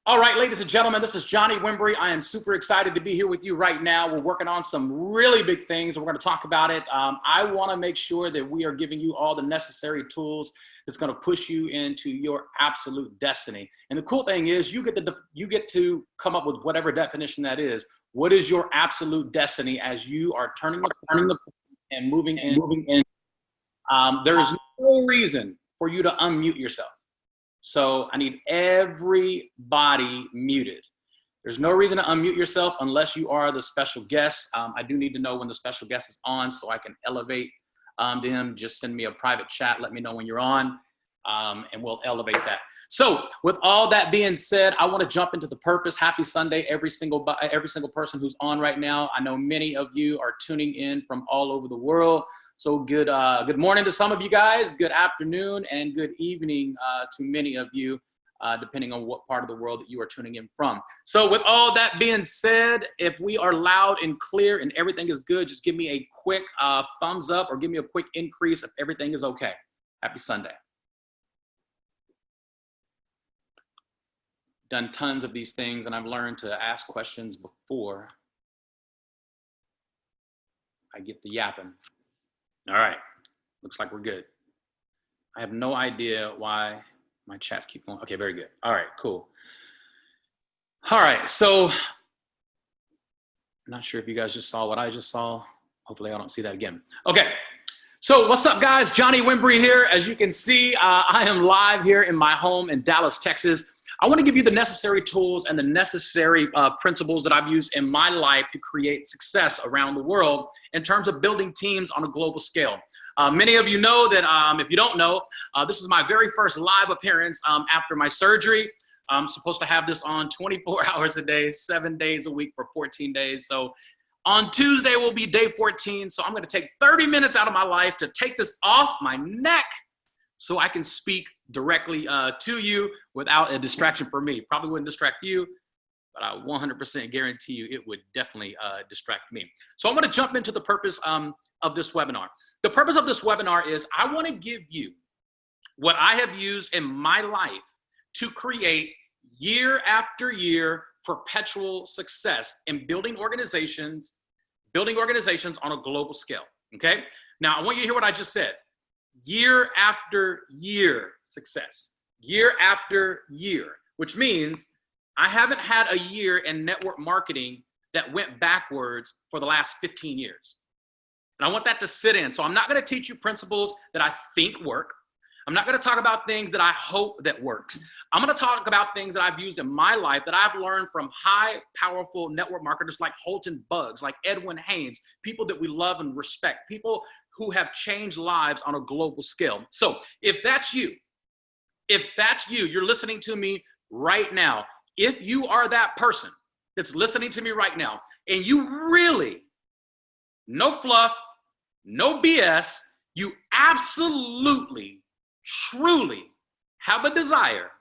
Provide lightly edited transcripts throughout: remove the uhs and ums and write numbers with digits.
All right, ladies and gentlemen, this is Johnny Wimbrey. I am super excited to be here with you right now. We're working on some really big things, and we're going to talk about it. I want to make sure that we are giving you all the necessary tools that's going to push you into your absolute destiny. And the cool thing is you get to come up with whatever definition that is. What is your absolute destiny as you are turning the and moving in? There's no reason for you to unmute yourself. So I need everybody muted. There's no reason to unmute yourself unless you are the special guest. I do need to know when the special guest is on so I can elevate them. Just send me a private chat. Let me know when you're on, and we'll elevate that. So with all that being said, I want to jump into the purpose. Happy Sunday, every single person who's on right now. I know many of you are tuning in from all over the world. So good morning to some of you guys, good afternoon, and good evening to many of you, depending on what part of the world that you are tuning in from. So with all that being said, if we are loud and clear and everything is good, just give me a quick thumbs up or give me a quick increase if everything is okay. Happy Sunday. Done tons of these things, and I've learned to ask questions before I get the yapping. All right, looks like we're good. I have no idea why my chats keep going. Okay, very good. All right, cool. All right, so I'm not sure if you guys just saw what I just saw. Hopefully I don't see that again. Okay, so what's up, guys? Johnny Wimbrey here. As you can see, I am live here in my home in Dallas, Texas. I want to give you the necessary tools and the necessary principles that I've used in my life to create success around the world in terms of building teams on a global scale. Many of you know that, if you don't know, this is my very first live appearance after my surgery. I'm supposed to have this on 24 hours a day, 7 days a week for 14 days. So on Tuesday will be day 14. So I'm going to take 30 minutes out of my life to take this off my neck so I can speak directly to you without a distraction for me. Probably wouldn't distract you, but I 100% guarantee you it would definitely distract me. So I'm going to jump into the purpose of this webinar. The purpose of this webinar is I want to give you what I have used in my life to create year after year perpetual success in building organizations on a global scale. Okay. Now I want you to hear what I just said. Year after year success, year after year, which means I haven't had a year in network marketing that went backwards for the last 15 years. And I want that to sit in. So I'm not going to teach you principles that I think work. I'm not going to talk about things that I hope that works. I'm going to talk about things that I've used in my life that I've learned from high, powerful network marketers like Holton Buggs, like Edwin Haynes, people that we love and respect, people who have changed lives on a global scale. So if that's you, you're listening to me right now. If you are that person that's listening to me right now, and you really, no fluff, no BS, you absolutely, truly have a desire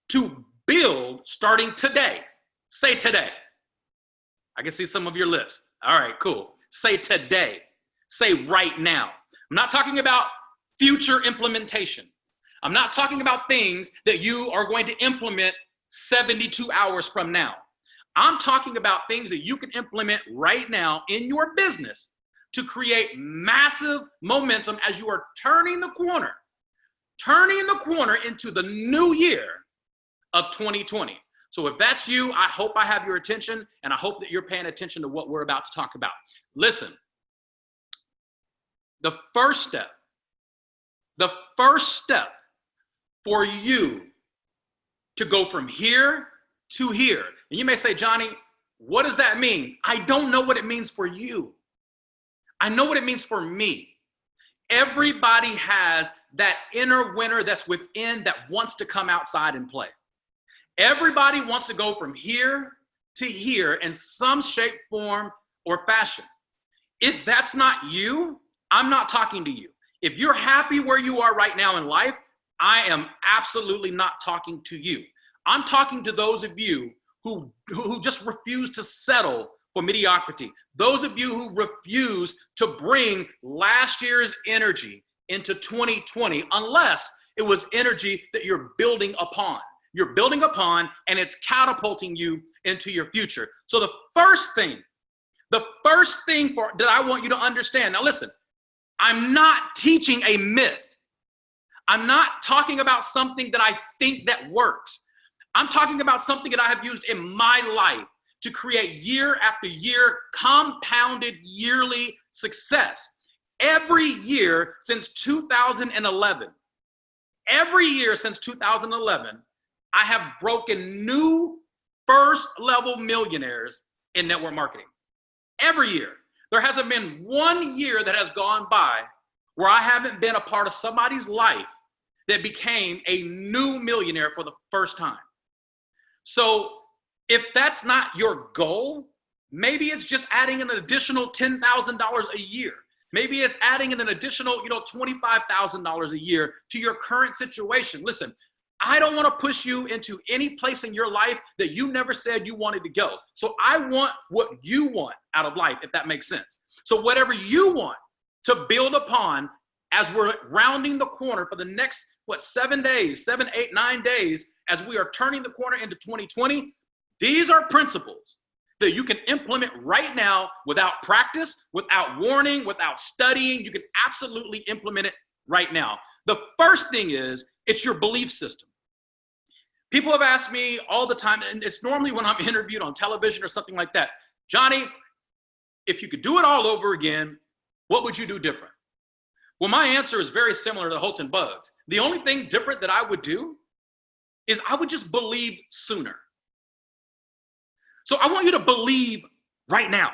to build starting today. Say today. I can see some of your lips. All right, cool. Say today. Say right now. I'm not talking about future implementation. I'm not talking about things that you are going to implement 72 hours from now. I'm talking about things that you can implement right now in your business to create massive momentum as you are turning the corner into the new year of 2020. So if that's you, I hope I have your attention, and I hope that you're paying attention to what we're about to talk about. Listen. The first step for you to go from here to here. And you may say, Johnny, what does that mean? I don't know what it means for you. I know what it means for me. Everybody has that inner winner that's within that wants to come outside and play. Everybody wants to go from here to here in some shape, form, or fashion. If that's not you, I'm not talking to you. If you're happy where you are right now in life, I am absolutely not talking to you. I'm talking to those of you who just refuse to settle for mediocrity. Those of you who refuse to bring last year's energy into 2020, unless it was energy that you're building upon. you're building upon, and it's catapulting you into your future. So the first thing that I want you to understand, now listen, I'm not teaching a myth. I'm not talking about something that I think that works. I'm talking about something that I have used in my life to create year after year, compounded yearly success. Every year since 2011, I have broken new first level millionaires in network marketing. Every year. There hasn't been 1 year that has gone by where I haven't been a part of somebody's life that became a new millionaire for the first time. So if that's not your goal, maybe it's just adding an additional $10,000 a year. Maybe it's adding in an additional, $25,000 a year to your current situation. Listen, I don't want to push you into any place in your life that you never said you wanted to go. So I want what you want out of life, if that makes sense. So whatever you want to build upon as we're rounding the corner for the next, 7 days, 7, 8, 9 days, as we are turning the corner into 2020, these are principles that you can implement right now without practice, without warning, without studying. You can absolutely implement it right now. The first thing is, it's your belief system. People have asked me all the time, and it's normally when I'm interviewed on television or something like that, Johnny, if you could do it all over again, what would you do different? Well, my answer is very similar to Holton Bugs. The only thing different that I would do is I would just believe sooner. So I want you to believe right now.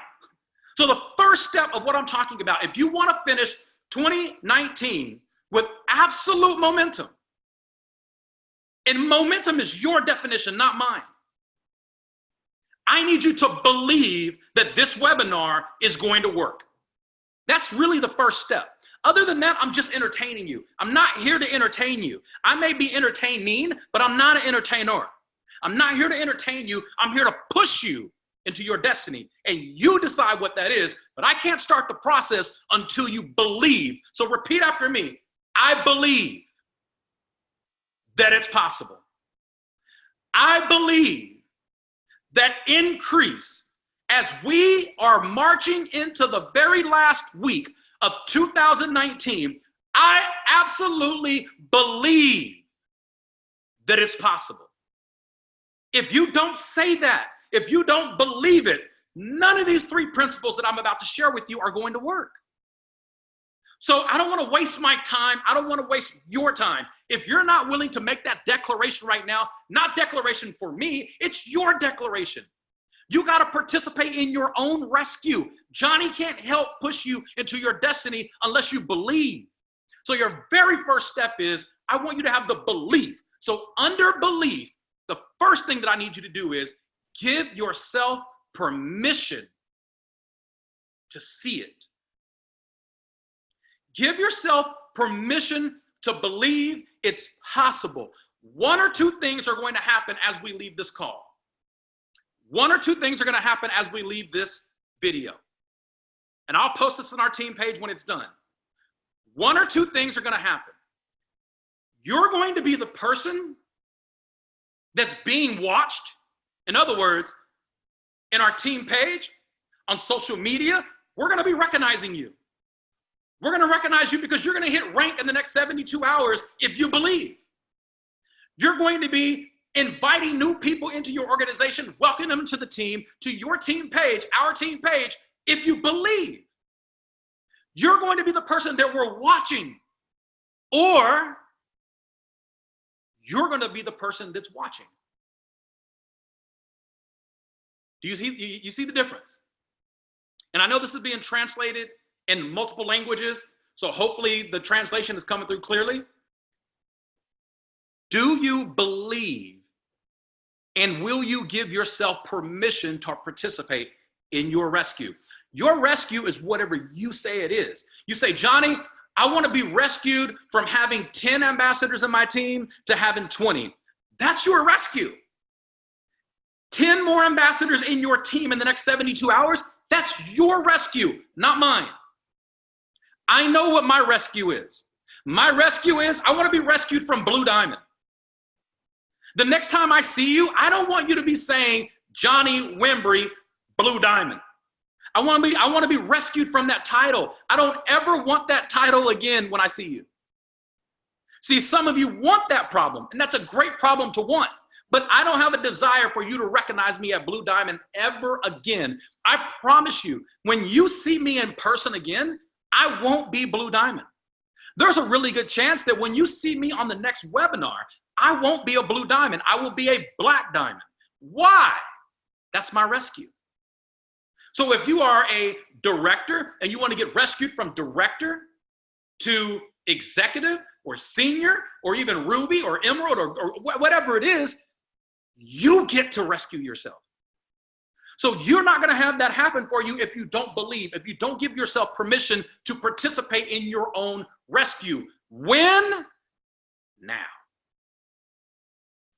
So the first step of what I'm talking about, if you want to finish 2019 with absolute momentum, and momentum is your definition, not mine, I need you to believe that this webinar is going to work. That's really the first step. Other than that, I'm just entertaining you. I'm not here to entertain you. I may be entertaining, but I'm not an entertainer. I'm not here to entertain you. I'm here to push you into your destiny, and you decide what that is, but I can't start the process until you believe. So repeat after me. I believe that it's possible. I believe that increase as we are marching into the very last week of 2019, I absolutely believe that it's possible. If you don't say that, if you don't believe it, none of these 3 principles that I'm about to share with you are going to work. So I don't want to waste my time. I don't want to waste your time. If you're not willing to make that declaration right now, not declaration for me, it's your declaration. You got to participate in your own rescue. Johnny can't help push you into your destiny unless you believe. So your very first step is, I want you to have the belief. So under belief, the first thing that I need you to do is give yourself permission to see it. Give yourself permission to believe it's possible. 1 or 2 things are going to happen as we leave this call. 1 or 2 things are going to happen as we leave this video. And I'll post this on our team page when it's done. 1 or 2 things are going to happen. You're going to be the person that's being watched. In other words, in our team page, on social media, we're going to be recognizing you. We're going to recognize you because you're going to hit rank in the next 72 hours if you believe. You're going to be inviting new people into your organization, welcoming them to the team, to your team page, our team page, if you believe. You're going to be the person that we're watching, or you're going to be the person that's watching. Do you see the difference? And I know this is being translated in multiple languages, so hopefully the translation is coming through clearly. Do you believe, and will you give yourself permission to participate in your rescue? Your rescue is whatever you say it is. You say, Johnny, I want to be rescued from having 10 ambassadors in my team to having 20. That's your rescue. 10 more ambassadors in your team in the next 72 hours, that's your rescue, not mine. I know what my rescue is. My rescue is, I want to be rescued from Blue Diamond. The next time I see you, I don't want you to be saying, Johnny Wimbrey, Blue Diamond. I want to be rescued from that title. I don't ever want that title again when I see you. See, some of you want that problem, and that's a great problem to want. But I don't have a desire for you to recognize me at Blue Diamond ever again. I promise you, when you see me in person again, I won't be Blue Diamond. There's a really good chance that when you see me on the next webinar, I won't be a Blue Diamond. I will be a Black Diamond. Why? That's my rescue. So if you are a director and you want to get rescued from director to executive or senior or even Ruby or Emerald or whatever it is, you get to rescue yourself. So you're not going to have that happen for you if you don't believe, if you don't give yourself permission to participate in your own rescue. When? Now.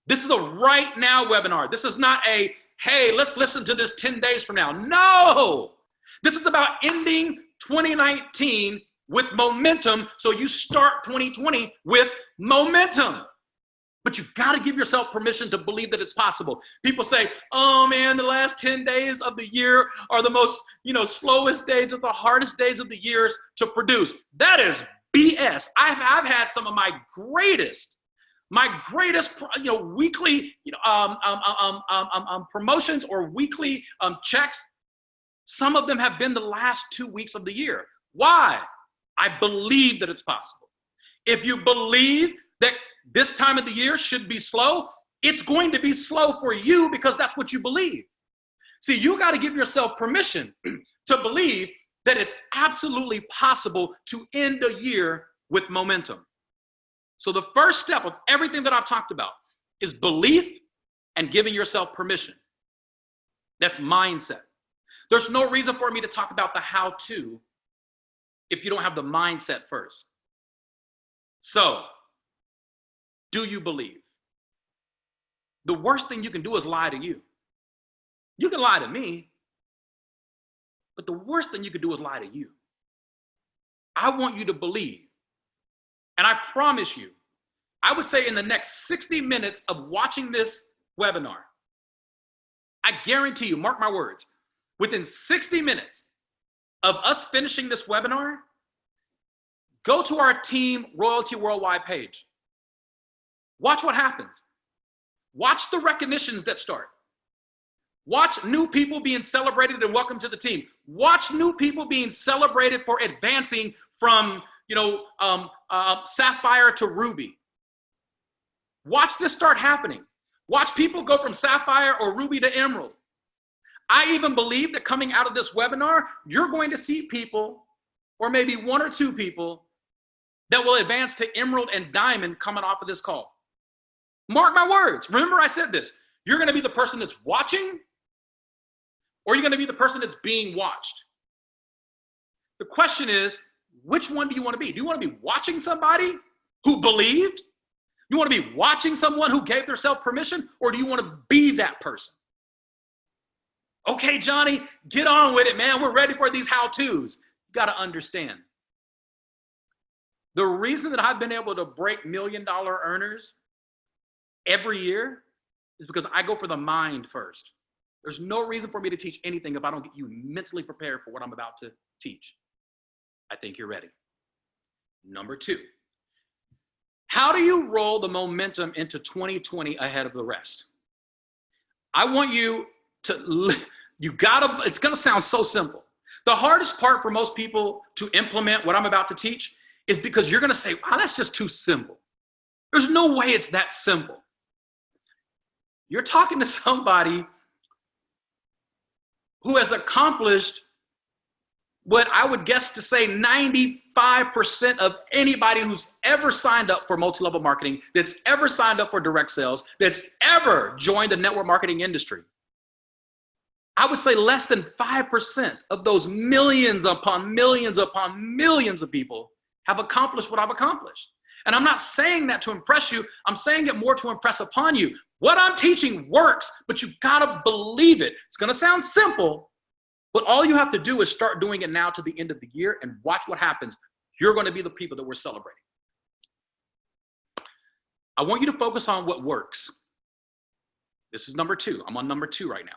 This is a right now webinar. This is not a, hey, let's listen to this 10 days from now. No, this is about ending 2019 with momentum, so you start 2020 with momentum. But you got to give yourself permission to believe that it's possible. People say, oh man, the last 10 days of the year are the most, slowest days or the hardest days of the years to produce. That is BS. I've had some of my greatest, weekly, promotions or weekly checks. Some of them have been the last 2 weeks of the year. Why? I believe that it's possible. If you believe that this time of the year should be slow, it's going to be slow for you because that's what you believe. See, you got to give yourself permission to believe that it's absolutely possible to end a year with momentum. So the first step of everything that I've talked about is belief and giving yourself permission. That's mindset. There's no reason for me to talk about the how-to if you don't have the mindset first. So, do you believe? The worst thing you can do is lie to you. You can lie to me, but the worst thing you can do is lie to you. I want you to believe. And I promise you, I would say in the next 60 minutes of watching this webinar, I guarantee you, mark my words, within 60 minutes of us finishing this webinar, go to our Team Royalty Worldwide page. Watch what happens. Watch the recognitions that start. Watch new people being celebrated and welcome to the team. Watch new people being celebrated for advancing from, Sapphire to Ruby. Watch this start happening. Watch people go from Sapphire or Ruby to Emerald. I even believe that coming out of this webinar, you're going to see people, or maybe one or two people, that will advance to Emerald and Diamond coming off of this call. Mark my words. Remember I said this. You're going to be the person that's watching, or you're going to be the person that's being watched. The question is, which one do you want to be? Do you want to be watching somebody who believed? You want to be watching someone who gave themselves permission, or do you want to be that person? Okay, Johnny, get on with it, man. We're ready for these how-tos. You got to understand. The reason that I've been able to break $1 million earners every year is because I go for the mind first. There's no reason for me to teach anything if I don't get you mentally prepared for what I'm about to teach. I think you're ready. Number 2, how do you roll the momentum into 2020 ahead of the rest? I want you to, it's gonna sound so simple. The hardest part for most people to implement what I'm about to teach is because you're gonna say, wow, that's just too simple. There's no way it's that simple. You're talking to somebody who has accomplished what I would guess to say 95% of anybody who's ever signed up for multi-level marketing, that's ever signed up for direct sales, that's ever joined the network marketing industry. I would say less than 5% of those millions upon millions upon millions of people have accomplished what I've accomplished. And I'm not saying that to impress you. I'm saying it more to impress upon you. What I'm teaching works, but you gotta believe it. It's gonna sound simple, but all you have to do is start doing it now to the end of the year and watch what happens. You're gonna be the people that we're celebrating. I want you to focus on what works. This is number 2. I'm on number 2 right now.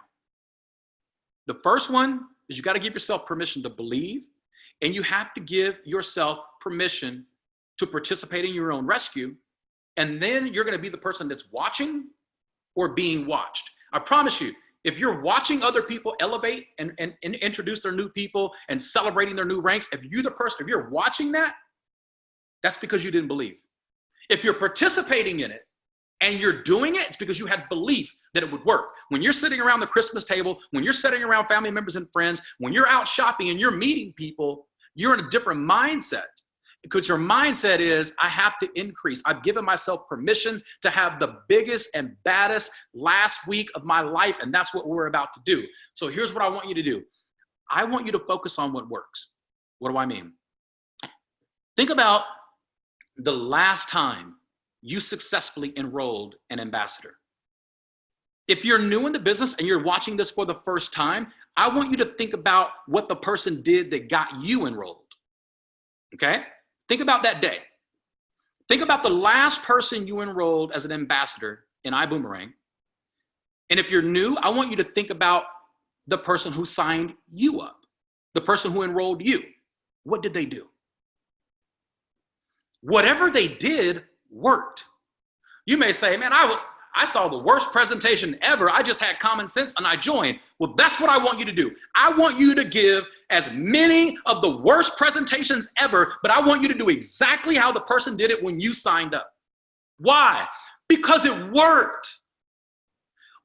The first one is you got to give yourself permission to believe, and you have to give yourself permission to participate in your own rescue. And then you're going to be the person that's watching or being watched. I promise you, if you're watching other people elevate and introduce their new people and celebrating their new ranks, if you're watching that, that's because you didn't believe. If you're participating in it and you're doing it, it's because you had belief that it would work. When you're sitting around the Christmas table, when you're sitting around family members and friends, when you're out shopping and you're meeting people, you're in a different mindset. Because your mindset is, I have to increase. I've given myself permission to have the biggest and baddest last week of my life, and that's what we're about to do. So here's what I want you to do. I want you to focus on what works. What do I mean? Think about the last time you successfully enrolled an ambassador. If you're new in the business and you're watching this for the first time, I want you to think about what the person did that got you enrolled. Okay? Think about that day. Think about the last person you enrolled as an ambassador in iBoomerang. And if you're new, I want you to think about the person who signed you up, the person who enrolled you. What did they do? Whatever they did worked. You may say, man, I saw the worst presentation ever. I just had common sense and I joined. Well, that's what I want you to do. I want you to give as many of the worst presentations ever, but I want you to do exactly how the person did it when you signed up. Why? Because it worked.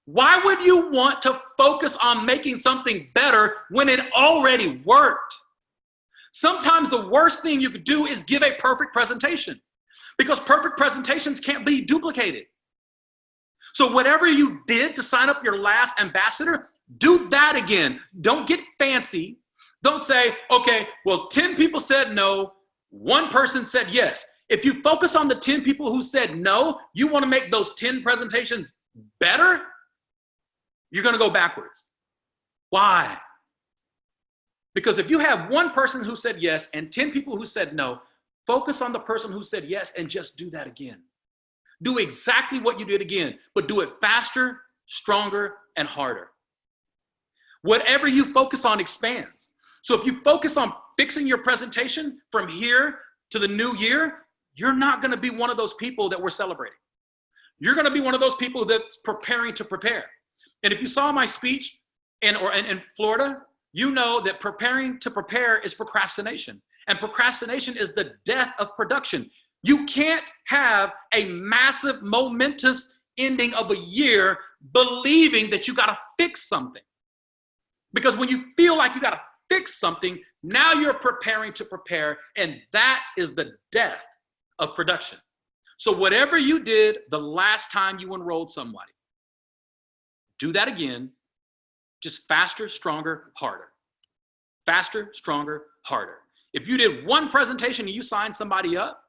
Why would you want to focus on making something better when it already worked? Sometimes the worst thing you could do is give a perfect presentation, because perfect presentations can't be duplicated. So whatever you did to sign up your last ambassador, do that again. Don't get fancy. Don't say, okay, well, 10 people said no, 1 person said yes. If you focus on the 10 people who said no, you want to make those 10 presentations better, you're going to go backwards. Why? Because if you have 1 person who said yes and 10 people who said no, focus on the person who said yes and just do that again. Do exactly what you did again, but do it faster, stronger, and harder. Whatever you focus on expands. So if you focus on fixing your presentation from here to the new year, you're not going to be one of those people that we're celebrating. You're going to be one of those people that's preparing to prepare. And if you saw my speech in Florida, you know that preparing to prepare is procrastination. And procrastination is the death of production. You can't have a massive, momentous ending of a year believing that you got to fix something. Because when you feel like you got to fix something, now you're preparing to prepare, and that is the death of production. So whatever you did the last time you enrolled somebody, do that again, just faster, stronger, harder. Faster, stronger, harder. If you did 1 presentation and you signed somebody up,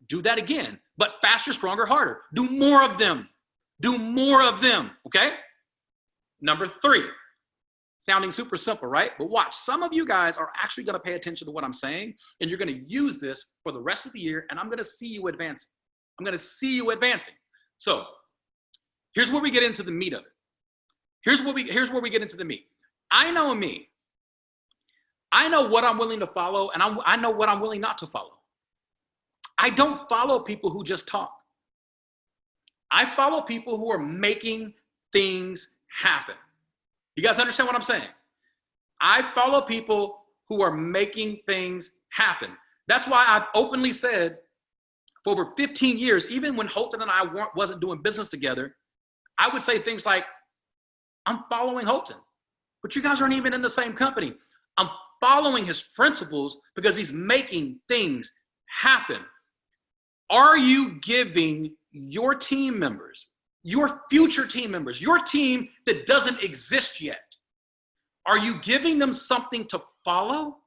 do that again, but faster, stronger, harder. Do more of them. Do more of them, okay? Number 3, sounding super simple, right? But watch, some of you guys are actually gonna pay attention to what I'm saying, and you're gonna use this for the rest of the year, and I'm gonna see you advancing. I'm gonna see you advancing. So here's where we get into the meat of it. Here's where we get into the meat. I know me. I know what I'm willing to follow, and I know what I'm willing not to follow. I don't follow people who just talk. I follow people who are making things happen. You guys understand what I'm saying? I follow people who are making things happen. That's why I've openly said for over 15 years, even when Holton and I wasn't doing business together, I would say things like, I'm following Holton, but you guys aren't even in the same company. I'm following his principles because he's making things happen. Are you giving your team members, your future team members, your team that doesn't exist yet, are you giving them something to follow?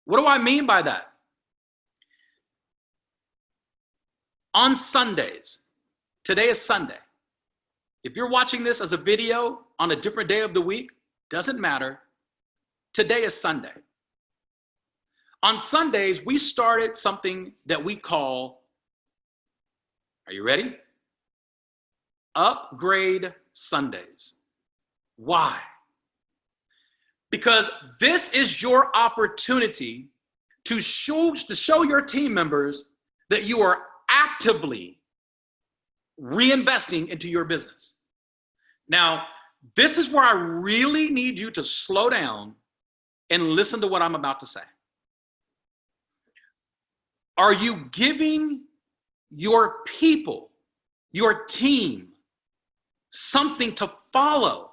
What do I mean by that? On Sundays, today is Sunday. If you're watching this as a video on a different day of the week, doesn't matter. Today is Sunday. On Sundays, we started something that we call, are you ready? Upgrade Sundays. Why? Because this is your opportunity to show your team members that you are actively reinvesting into your business. Now, this is where I really need you to slow down and listen to what I'm about to say. Are you giving your people, your team, something to follow?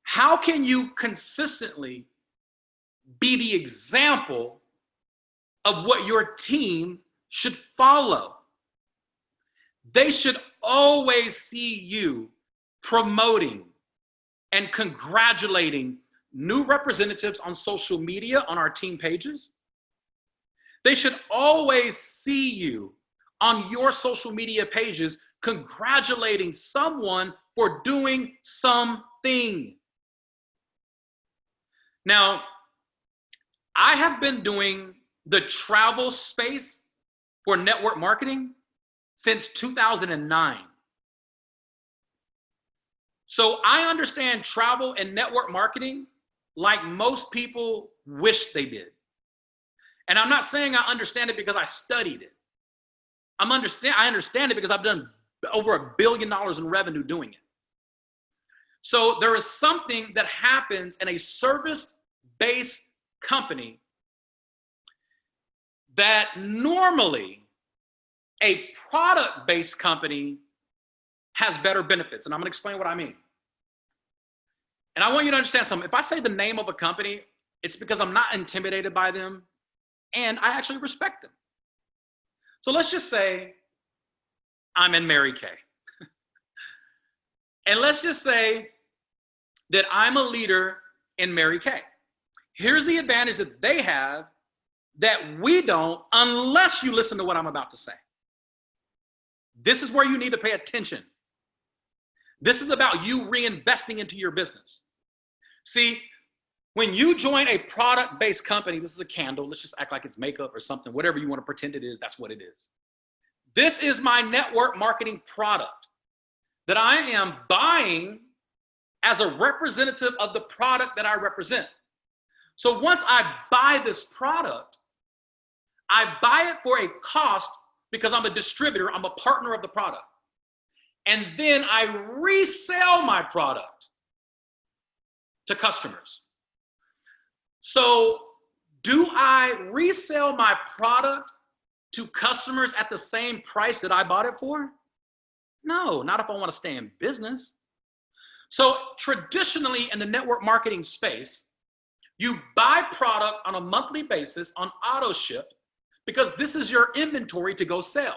How can you consistently be the example of what your team should follow? They should always see you promoting and congratulating new representatives on social media, on our team pages. They should always see you on your social media pages congratulating someone for doing something. Now, I have been doing the travel space for network marketing since 2009. So I understand travel and network marketing like most people wish they did. And I'm not saying I understand it because I studied it. I understand it because I've done over $1 billion in revenue doing it. So there is something that happens in a service-based company that normally a product-based company has better benefits. And I'm going to explain what I mean. And I want you to understand something. If I say the name of a company, it's because I'm not intimidated by them and I actually respect them. So let's just say I'm in Mary Kay. And let's just say that I'm a leader in Mary Kay. Here's the advantage that they have that we don't unless you listen to what I'm about to say. This is where you need to pay attention. This is about you reinvesting into your business. See, when you join a product-based company, this is a candle, let's just act like it's makeup or something, whatever you want to pretend it is, that's what it is. This is my network marketing product that I am buying as a representative of the product that I represent. So once I buy this product, I buy it for a cost because I'm a distributor, I'm a partner of the product. And then I resell my product to customers. So do I resell my product to customers at the same price that I bought it for? No, not if I want to stay in business. So traditionally in the network marketing space, you buy product on a monthly basis on auto ship because this is your inventory to go sell.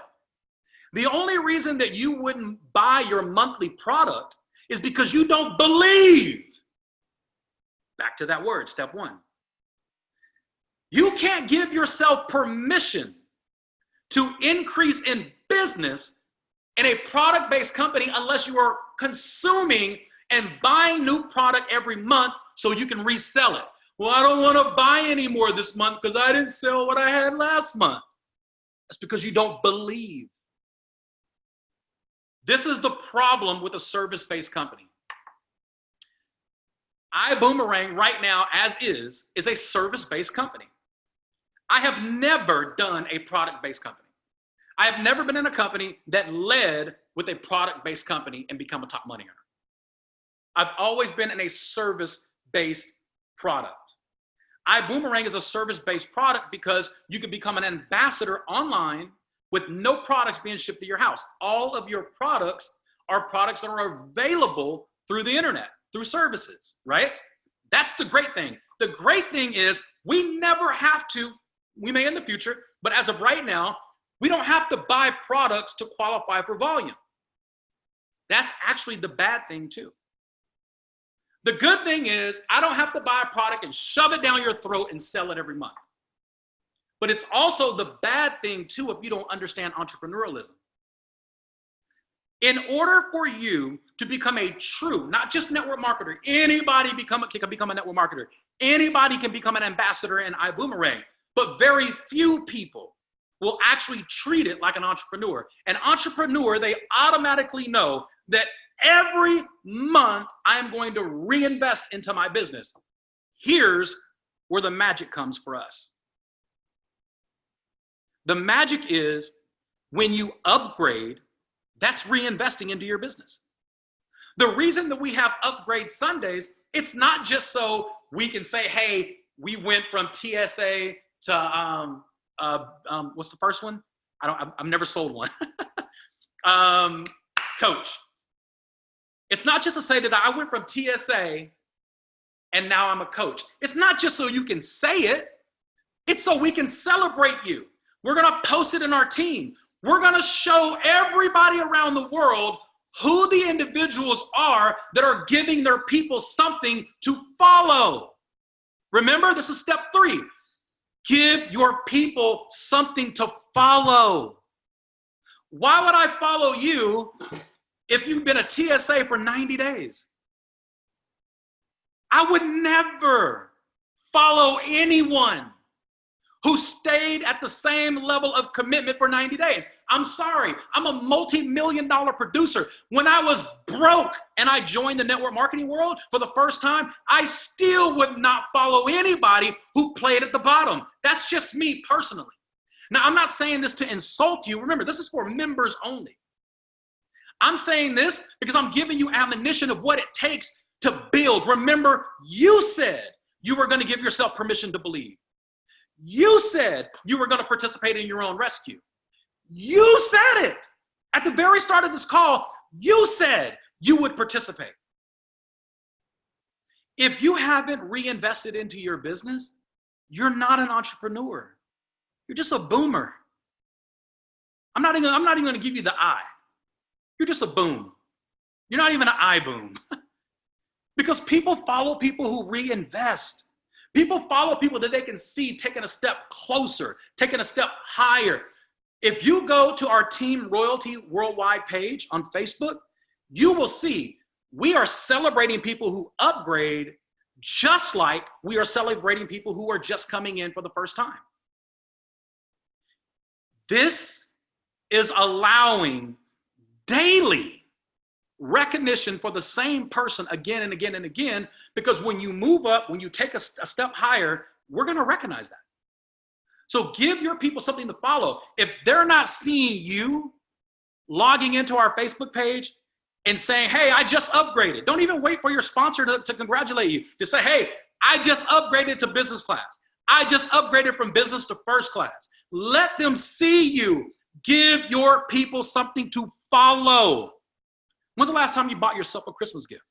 The only reason that you wouldn't buy your monthly product is because you don't believe. Back to that word, step one. You can't give yourself permission to increase in business in a product-based company unless you are consuming and buying new product every month so you can resell it. Well, I don't want to buy any more this month because I didn't sell what I had last month. That's because you don't believe. This is the problem with a service-based company. iBoomerang right now, as is a service-based company. I have never done a product-based company. I have never been in a company that led with a product-based company and become a top money earner. I've always been in a service-based product. iBoomerang is a service-based product because you can become an ambassador online with no products being shipped to your house. All of your products are products that are available through the internet, through services, right? That's the great thing. The great thing is we never have to, we may in the future, but as of right now, we don't have to buy products to qualify for volume. That's actually the bad thing too. The good thing is I don't have to buy a product and shove it down your throat and sell it every month. But it's also the bad thing too if you don't understand entrepreneurialism. In order for you to become a true, not just network marketer, anybody can become a network marketer. Anybody can become an ambassador in iBoomerang, but very few people will actually treat it like an entrepreneur. An entrepreneur, they automatically know that every month I'm going to reinvest into my business. Here's where the magic comes for us. The magic is when you upgrade, that's reinvesting into your business. The reason that we have upgrade Sundays, it's not just so we can say, hey, we went from TSA to, what's the first one? I've never sold one. Coach. It's not just to say that I went from TSA and now I'm a coach. It's not just so you can say it. It's so we can celebrate you. We're going to post it in our team. We're going to show everybody around the world who the individuals are that are giving their people something to follow. Remember, this is step 3. Give your people something to follow. Why would I follow you if you've been a TSA for 90 days? I would never follow anyone who stayed at the same level of commitment for 90 days. I'm sorry, I'm a multi-million-dollar producer. When I was broke and I joined the network marketing world for the first time, I still would not follow anybody who played at the bottom. That's just me personally. Now, I'm not saying this to insult you. Remember, this is for members only. I'm saying this because I'm giving you ammunition of what it takes to build. Remember, you said you were going to give yourself permission to believe. You said you were going to participate in your own rescue. You said it. At the very start of this call, you said you would participate. If you haven't reinvested into your business, you're not an entrepreneur. You're just a boomer. I'm not even going to give you the I. You're just a boom. You're not even an I boom. Because people follow people who reinvest. People follow people that they can see taking a step closer, taking a step higher. If you go to our Team Royalty Worldwide page on Facebook, you will see we are celebrating people who upgrade just like we are celebrating people who are just coming in for the first time. This is allowing daily recognition for the same person again and again and again, because when you move up, when you take a step higher, we're going to recognize that. So give your people something to follow. If they're not seeing you logging into our Facebook page and saying, hey, I just upgraded. Don't even wait for your sponsor to congratulate you. Just say, hey, I just upgraded to business class. I just upgraded from business to first class. Let them see you. Give your people something to follow. When's the last time you bought yourself a Christmas gift?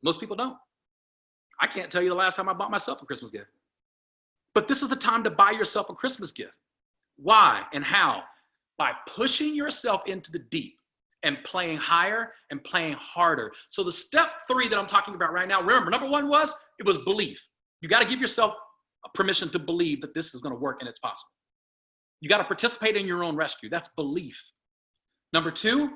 Most people don't. I can't tell you the last time I bought myself a Christmas gift. But this is the time to buy yourself a Christmas gift. Why and how? By pushing yourself into the deep and playing higher and playing harder. So the step 3 that I'm talking about right now, remember, number 1 was belief. You got to give yourself permission to believe that this is going to work and it's possible. You got to participate in your own rescue. That's belief. Number 2,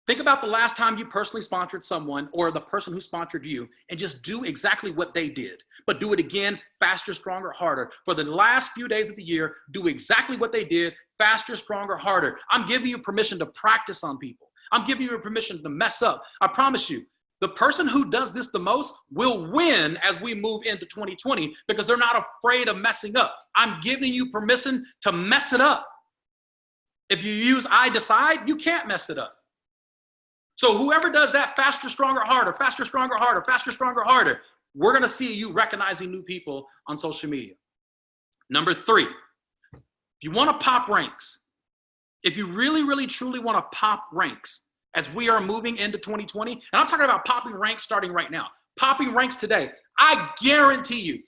think about the last time you personally sponsored someone or the person who sponsored you and just do exactly what they did, but do it again, faster, stronger, harder. For the last few days of the year, do exactly what they did, faster, stronger, harder. I'm giving you permission to practice on people. I'm giving you permission to mess up. I promise you, the person who does this the most will win as we move into 2020 because they're not afraid of messing up. I'm giving you permission to mess it up. If you use I decide, you can't mess it up. So whoever does that faster, stronger, harder, faster, stronger, harder, faster, stronger, harder, we're going to see you recognizing new people on social media. Number 3, if you want to pop ranks, if you really, really, truly want to pop ranks as we are moving into 2020, and I'm talking about popping ranks starting right now, popping ranks today, I guarantee you,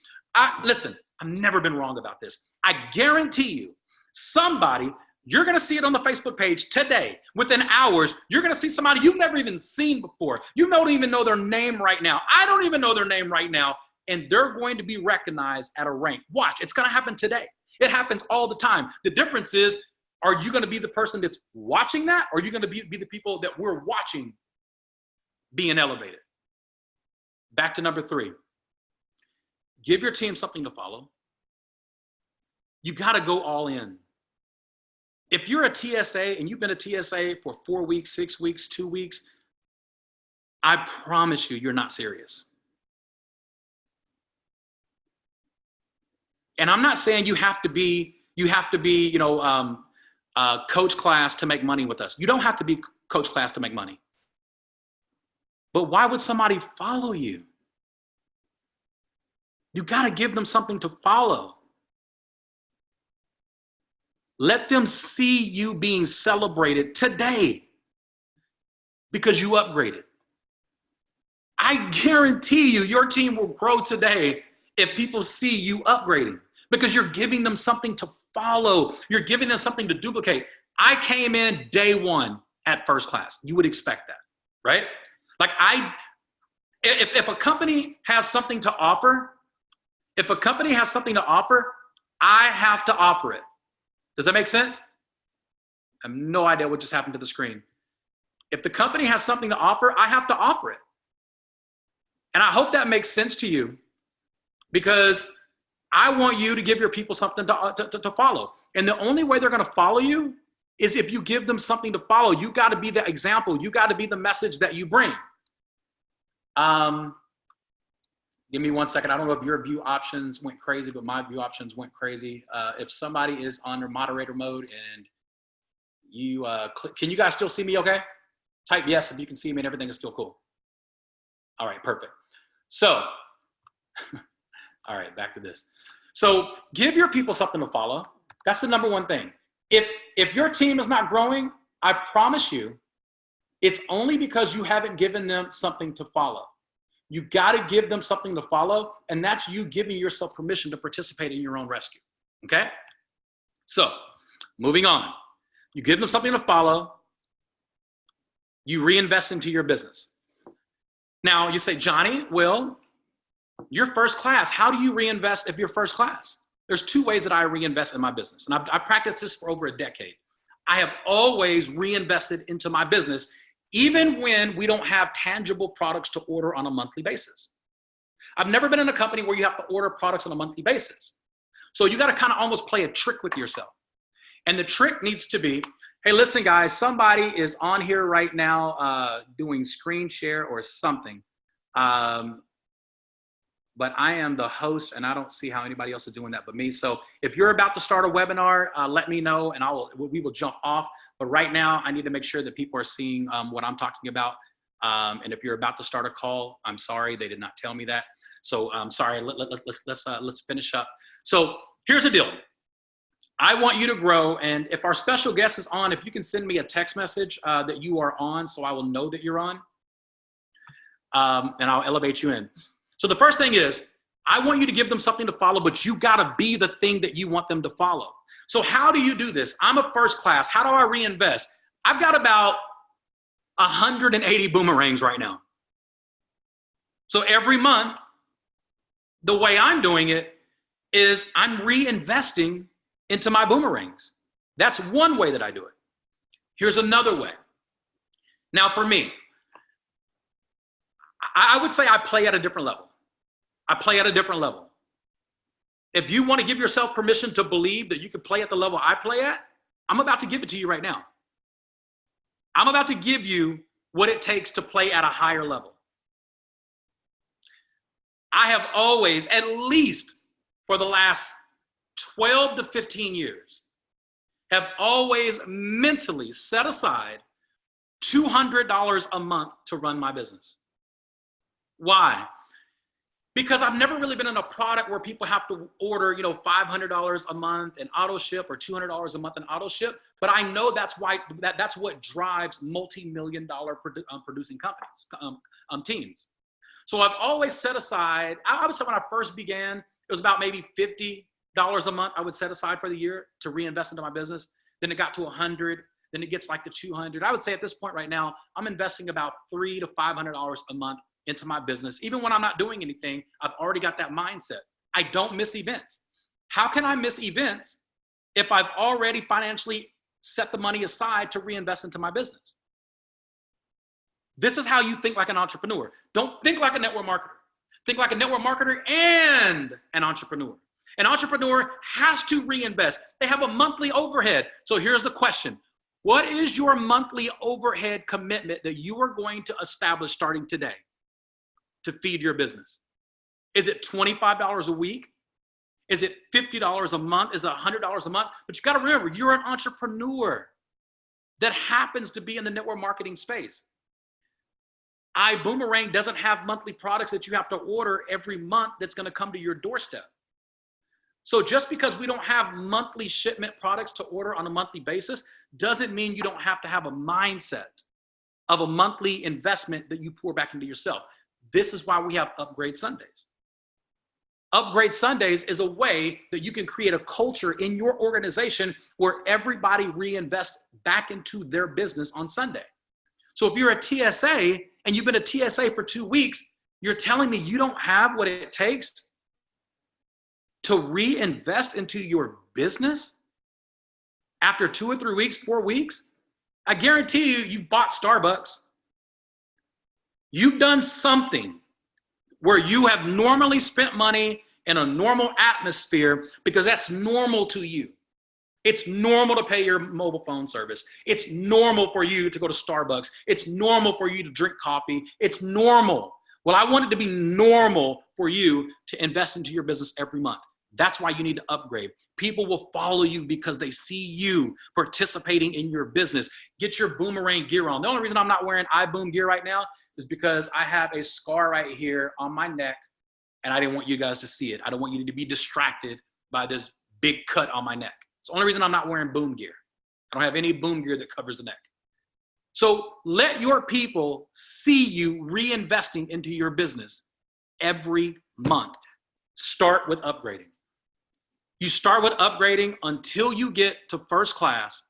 listen, I've never been wrong about this. I guarantee you, somebody, you're going to see it on the Facebook page today. Within hours, you're going to see somebody you've never even seen before. You don't even know their name right now. I don't even know their name right now. And they're going to be recognized at a rank. Watch, it's going to happen today. It happens all the time. The difference is, are you going to be the person that's watching that? Or are you going to be the people that we're watching being elevated? Back to number 3. Give your team something to follow. You got to go all in. If you're a TSA and you've been a TSA for 4 weeks, 6 weeks, 2 weeks, I promise you, you're not serious. And I'm not saying you have to be, coach class to make money with us. You don't have to be coach class to make money. But why would somebody follow you? You got to give them something to follow. Let them see you being celebrated today because you upgraded. I guarantee you, your team will grow today if people see you upgrading because you're giving them something to follow. You're giving them something to duplicate. I came in day one at first class. You would expect that, right? Like if a company has something to offer, I have to offer it. Does that make sense? I have no idea what just happened to the screen. If the company has something to offer, I have to offer it. And I hope that makes sense to you because I want you to give your people something to follow. And the only way they're going to follow you is if you give them something to follow. You got to be the example. You got to be the message that you bring. Give me 1 second. I don't know if your view options went crazy, but my view options went crazy. If somebody is under moderator mode and you can you guys still see me okay? Type yes if you can see me and everything is still cool. All right, perfect. So, all right, back to this. So give your people something to follow. That's the number one thing. If your team is not growing, I promise you, it's only because you haven't given them something to follow. You got to give them something to follow, and that's you giving yourself permission to participate in your own rescue, okay? So, moving on. You give them something to follow. You reinvest into your business. Now, you say, Johnny, well, you're first class. How do you reinvest if you're first class? There's 2 ways that I reinvest in my business, and I've practiced this for over a decade. I have always reinvested into my business even when we don't have tangible products to order on a monthly basis. I've never been in a company where you have to order products on a monthly basis. So you got to kind of almost play a trick with yourself. And the trick needs to be, hey, listen, guys, somebody is on here right now doing screen share or something. But I am the host and I don't see how anybody else is doing that but me. So if you're about to start a webinar, let me know and we will jump off. But right now I need to make sure that people are seeing what I'm talking about. And if you're about to start a call, I'm sorry, they did not tell me that. So I'm sorry, let's finish up. So here's the deal. I want you to grow. And if our special guest is on, if you can send me a text message that you are on so I will know that you're on and I'll elevate you in. So the first thing is, I want you to give them something to follow, but you gotta be the thing that you want them to follow. So how do you do this? I'm a first class, how do I reinvest? I've got about 180 boomerangs right now. So every month, the way I'm doing it is I'm reinvesting into my boomerangs. That's one way that I do it. Here's another way. Now for me, I would say I play at a different level. I play at a different level. If you want to give yourself permission to believe that you can play at the level I play at, I'm about to give it to you right now. I'm about to give you what it takes to play at a higher level. I have always, at least for the last 12 to 15 years, have always mentally set aside $200 a month to run my business. Why? Because I've never really been in a product where people have to order, $500 a month in auto ship or $200 a month in auto ship. But I know that's what drives multi-million-dollar producing companies, teams. So I've always set aside. I would say when I first began, it was about maybe $50 a month I would set aside for the year to reinvest into my business. Then it got to 100. Then it gets like to 200. I would say at this point right now, I'm investing about $300 to $500 a month into my business. Even when I'm not doing anything, I've already got that mindset. I don't miss events. How can I miss events if I've already financially set the money aside to reinvest into my business? This is how you think like an entrepreneur. Don't think like a network marketer. Think like a network marketer and an entrepreneur. An entrepreneur has to reinvest. They have a monthly overhead. So here's the question. What is your monthly overhead commitment that you are going to establish starting today to feed your business? Is it $25 a week? Is it $50 a month? Is it $100 a month? But you got to remember, you're an entrepreneur that happens to be in the network marketing space. iBoomerang doesn't have monthly products that you have to order every month that's going to come to your doorstep. So just because we don't have monthly shipment products to order on a monthly basis doesn't mean you don't have to have a mindset of a monthly investment that you pour back into yourself. This is why we have Upgrade Sundays. Upgrade Sundays is a way that you can create a culture in your organization where everybody reinvests back into their business on Sunday. So if you're a TSA and you've been a TSA for 2 weeks, you're telling me you don't have what it takes to reinvest into your business after 2 or 3 weeks, 4 weeks? I guarantee you, you've bought Starbucks. You've done something where you have normally spent money in a normal atmosphere because that's normal to you. It's normal to pay your mobile phone service. It's normal for you to go to Starbucks. It's normal for you to drink coffee. It's normal. Well, I want it to be normal for you to invest into your business every month. That's why you need to upgrade. People will follow you because they see you participating in your business. Get your boomerang gear on. The only reason I'm not wearing iBoom gear right now is because I have a scar right here on my neck and I didn't want you guys to see it. I don't want you to be distracted by this big cut on my neck. It's the only reason I'm not wearing boom gear. I don't have any boom gear that covers the neck. So let your people see you reinvesting into your business every month. Start with upgrading. You start with upgrading until you get to first class,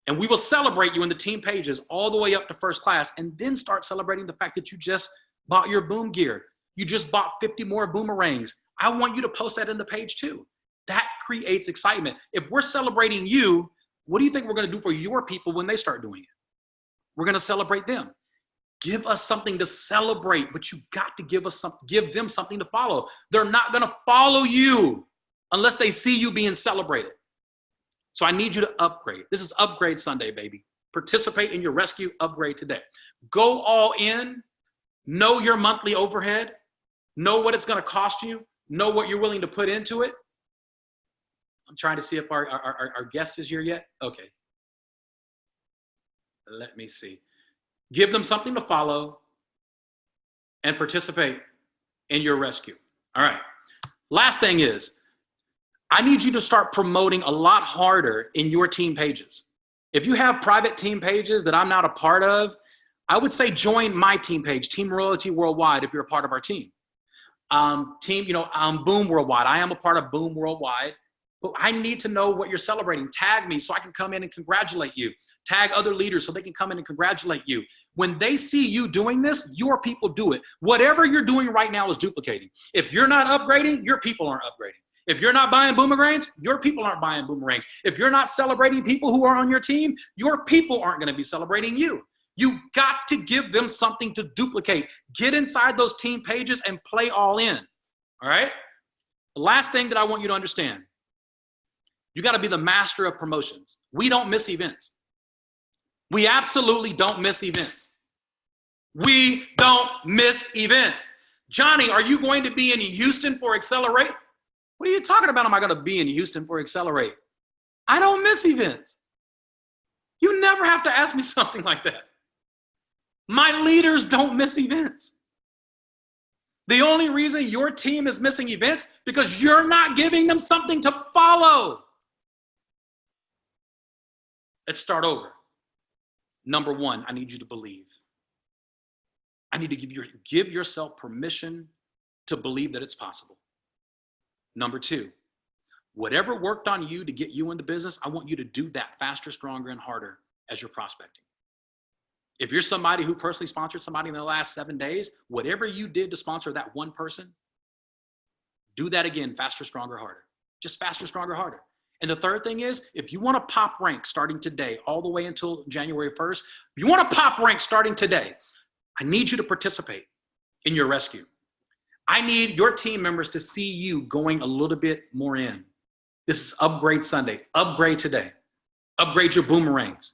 and we will celebrate you in the team pages all the way up to first class, and then start celebrating the fact that you just bought your boom gear. You just bought 50 more boomerangs. I want you to post that in the page too. That creates excitement. If we're celebrating you, what do you think we're going to do for your people when they start doing it? We're going to celebrate them. Give us something to celebrate, but you got to give them something to follow. They're not going to follow you unless they see you being celebrated. So I need you to upgrade. This is Upgrade Sunday, baby. Participate in your rescue, upgrade today. Go all in, know your monthly overhead, know what it's going to cost you, know what you're willing to put into it. I'm trying to see if our guest is here yet. Okay. Let me see. Give them something to follow and participate in your rescue. All right. Last thing is, I need you to start promoting a lot harder in your team pages. If you have private team pages that I'm not a part of, I would say join my team page, Team Royalty Worldwide, if you're a part of our team. BÜM Worldwide. I am a part of BÜM Worldwide, but I need to know what you're celebrating. Tag me so I can come in and congratulate you. Tag other leaders so they can come in and congratulate you. When they see you doing this, your people do it. Whatever you're doing right now is duplicating. If you're not upgrading, your people aren't upgrading. If you're not buying boomerangs, your people aren't buying boomerangs. If you're not celebrating people who are on your team, your people aren't going to be celebrating you. You got to give them something to duplicate. Get inside those team pages and play all in. All right? The last thing that I want you to understand, you got to be the master of promotions. We don't miss events. We absolutely don't miss events. We don't miss events. Johnny, are you going to be in Houston for Accelerate? What are you talking about? Am I going to be in Houston for Accelerate? I don't miss events. You never have to ask me something like that. My leaders don't miss events. The only reason your team is missing events because you're not giving them something to follow. Let's start over. Number one, I need you to believe. I need to give yourself permission to believe that it's possible. Number two, whatever worked on you to get you into business, I want you to do that faster, stronger, and harder as you're prospecting. If you're somebody who personally sponsored somebody in the last 7 days, whatever you did to sponsor that one person, do that again, faster, stronger, harder. Just faster, stronger, harder. And the third thing is, if you want to pop rank starting today, all the way until January 1st, if you want to pop rank starting today, I need you to participate in your rescue. I need your team members to see you going a little bit more in. This is Upgrade Sunday. Upgrade today. Upgrade your boomerangs.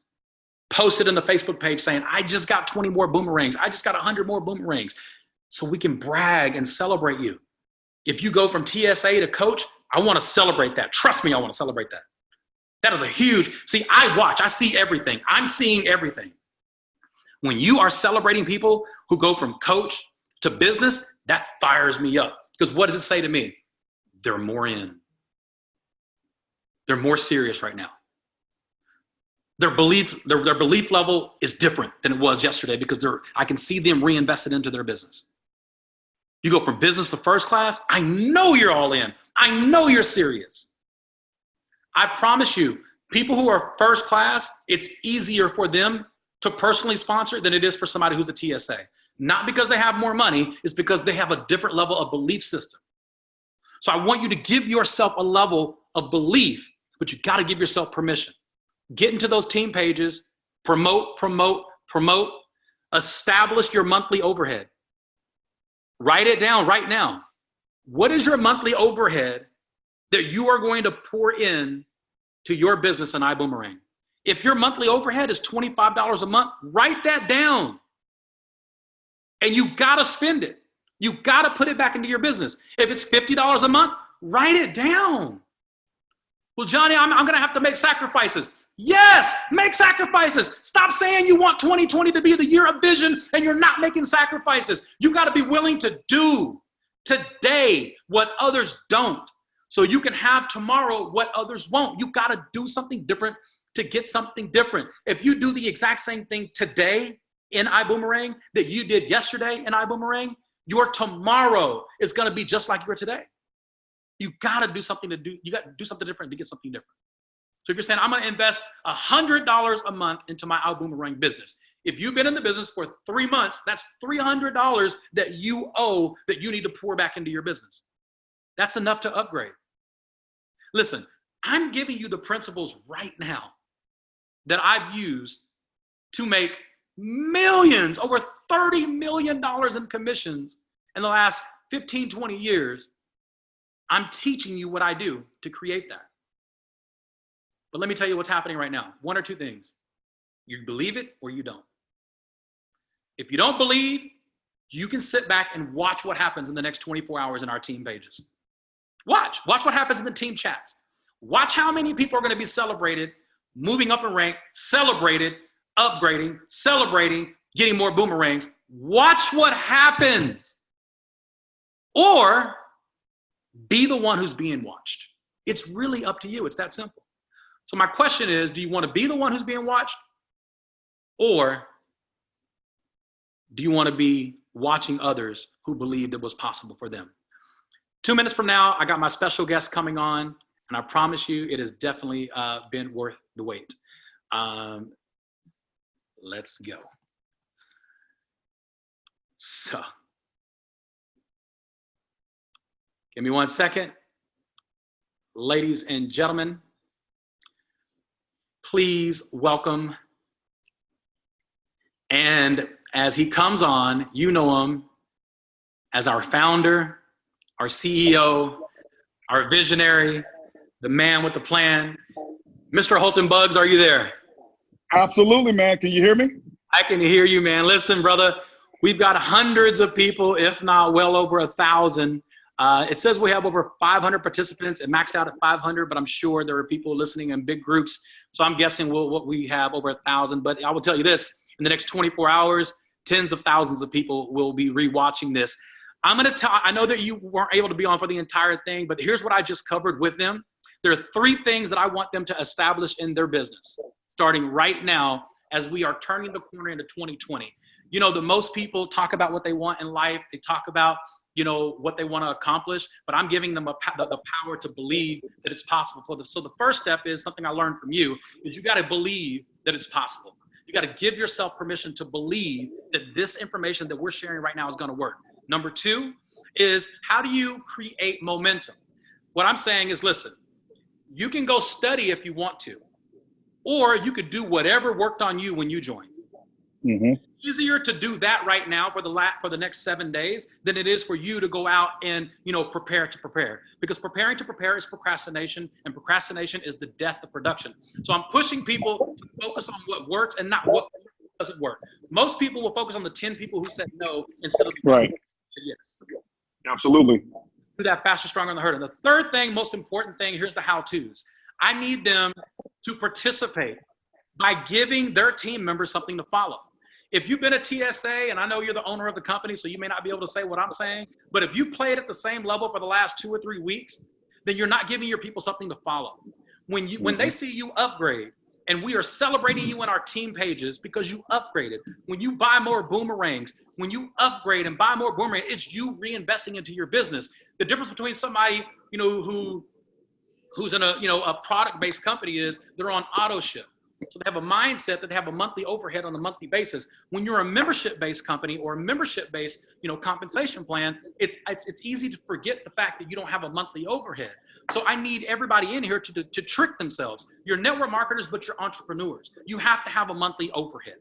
Post it in the Facebook page saying, I just got 20 more boomerangs. I just got 100 more boomerangs. So we can brag and celebrate you. If you go from TSA to coach, I want to celebrate that. Trust me, I want to celebrate that. That is a huge, see, I see everything. I'm seeing everything. When you are celebrating people who go from coach to business, that fires me up. Because what does it say to me? They're more in. They're more serious right now. Their belief level is different than it was yesterday because I can see them reinvested into their business. You go from business to first class, I know you're all in. I know you're serious. I promise you, people who are first class, it's easier for them to personally sponsor than it is for somebody who's a TSA. Not because they have more money, it's because they have a different level of belief system. So I want you to give yourself a level of belief, but you got to give yourself permission. Get into those team pages, promote. Establish your monthly overhead. Write it down right now. What is your monthly overhead that you are going to pour in to your business in iBoomerang? If your monthly overhead is $25 a month, write that down. And you got to spend it. You got to put it back into your business. If it's $50 a month, write it down. Well, Johnny, I'm going to have to make sacrifices. Yes, make sacrifices. Stop saying you want 2020 to be the year of vision and you're not making sacrifices. You got to be willing to do today what others don't so you can have tomorrow what others won't. You got to do something different to get something different. If you do the exact same thing today in iBoomerang that you did yesterday in iBoomerang, your tomorrow is going to be just like your today. You got to do something you got to do something different to get something different. So if you're saying, I'm going to invest $100 a month into my iBoomerang business. If you've been in the business for 3 months, that's $300 that you owe that you need to pour back into your business. That's enough to upgrade. Listen, I'm giving you the principles right now that I've used to make millions, over $30 million in commissions in the last 15, 20 years. I'm teaching you what I do to create that. But let me tell you what's happening right now. One or two things. You believe it or you don't. If you don't believe, you can sit back and watch what happens in the next 24 hours in our team pages. Watch what happens in the team chats. Watch how many people are going to be celebrated, moving up in rank, celebrated, upgrading, celebrating, getting more boomerangs. Watch what happens. Or be the one who's being watched. It's really up to you. It's that simple. So my question is, do you want to be the one who's being watched? Or do you want to be watching others who believed it was possible for them? 2 minutes from now, I got my special guest coming on, and I promise you it has definitely been worth the wait. Let's go. So, give me 1 second. Ladies and gentlemen, please welcome, and as he comes on, you know him as our founder, our CEO, our visionary, the man with the plan. Mr. Holton Buggs, are you there? Absolutely, man. Can you hear me? I can hear you, man. Listen, brother, we've got hundreds of people, if not well over 1,000. It says we have over 500 participants. It maxed out at 500, but I'm sure there are people listening in big groups. So I'm guessing what we have over 1,000. But I will tell you this, in the next 24 hours, tens of thousands of people will be rewatching this. I'm going to tell, I know that you weren't able to be on for the entire thing, but here's what I just covered with them. There are 3 things that I want them to establish in their business, starting right now as we are turning the corner into 2020. You know, the most people talk about what they want in life. They talk about, you know, what they want to accomplish, but I'm giving them the power to believe that it's possible for them. So the first step is something I learned from you, is you got to believe that it's possible. You got to give yourself permission to believe that this information that we're sharing right now is going to work. Number 2 is, how do you create momentum? What I'm saying is, listen, you can go study if you want to, or you could do whatever worked on you when you joined. Mm-hmm. Easier to do that right now for the next 7 days than it is for you to go out and prepare to prepare, because preparing to prepare is procrastination, and procrastination is the death of production. So I'm pushing people to focus on what works and not what doesn't work. Most people will focus on the 10 people who said no instead of the Right. yes. Absolutely. Do that faster, stronger, and the harder. The third thing, most important thing, here's the how-tos. I need them to participate by giving their team members something to follow. If you've been a TSA, and I know you're the owner of the company, so you may not be able to say what I'm saying, but if you played at the same level for the last 2 or 3 weeks, then you're not giving your people something to follow. When they see you upgrade, and we are celebrating you in our team pages because you upgraded. When you buy more boomerangs, when you upgrade and buy more boomerangs, it's you reinvesting into your business. The difference between somebody, who's in a product-based company is they're on auto ship. So they have a mindset that they have a monthly overhead on a monthly basis. When you're a membership-based company or a membership-based, compensation plan, it's easy to forget the fact that you don't have a monthly overhead. So I need everybody in here to trick themselves. You're network marketers, but you're entrepreneurs. You have to have a monthly overhead.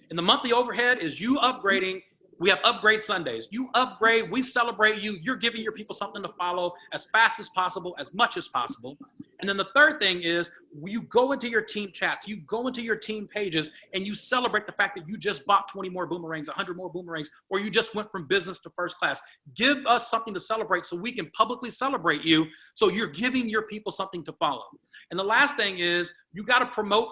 And the monthly overhead is you upgrading. We have upgrade Sundays. You upgrade, we celebrate you. You're giving your people something to follow as fast as possible, as much as possible. And then the third thing is you go into your team chats, you go into your team pages, and you celebrate the fact that you just bought 20 more boomerangs, 100 more boomerangs, or you just went from business to first class. Give us something to celebrate so we can publicly celebrate you, so you're giving your people something to follow. And the last thing is you got to promote.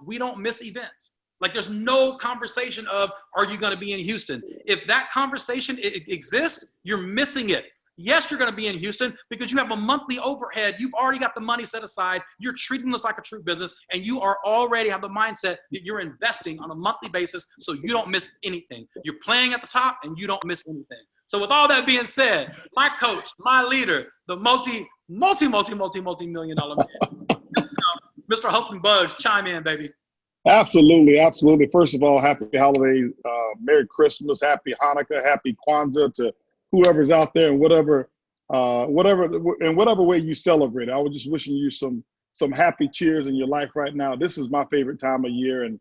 We don't miss events. Like there's no conversation of, are you going to be in Houston? If that conversation exists, you're missing it. Yes, you're going to be in Houston because you have a monthly overhead. You've already got the money set aside. You're treating this like a true business, and you are already have the mindset that you're investing on a monthly basis so you don't miss anything. You're playing at the top and you don't miss anything. So with all that being said, my coach, my leader, the multi-million dollar man himself, Mr. Hope and Bugs, chime in, baby. Absolutely. Absolutely. First of all, happy holidays, Merry Christmas, happy Hanukkah, happy Kwanzaa to whoever's out there and whatever way you celebrate. I was just wishing you some happy cheers in your life right now. This is my favorite time of year. And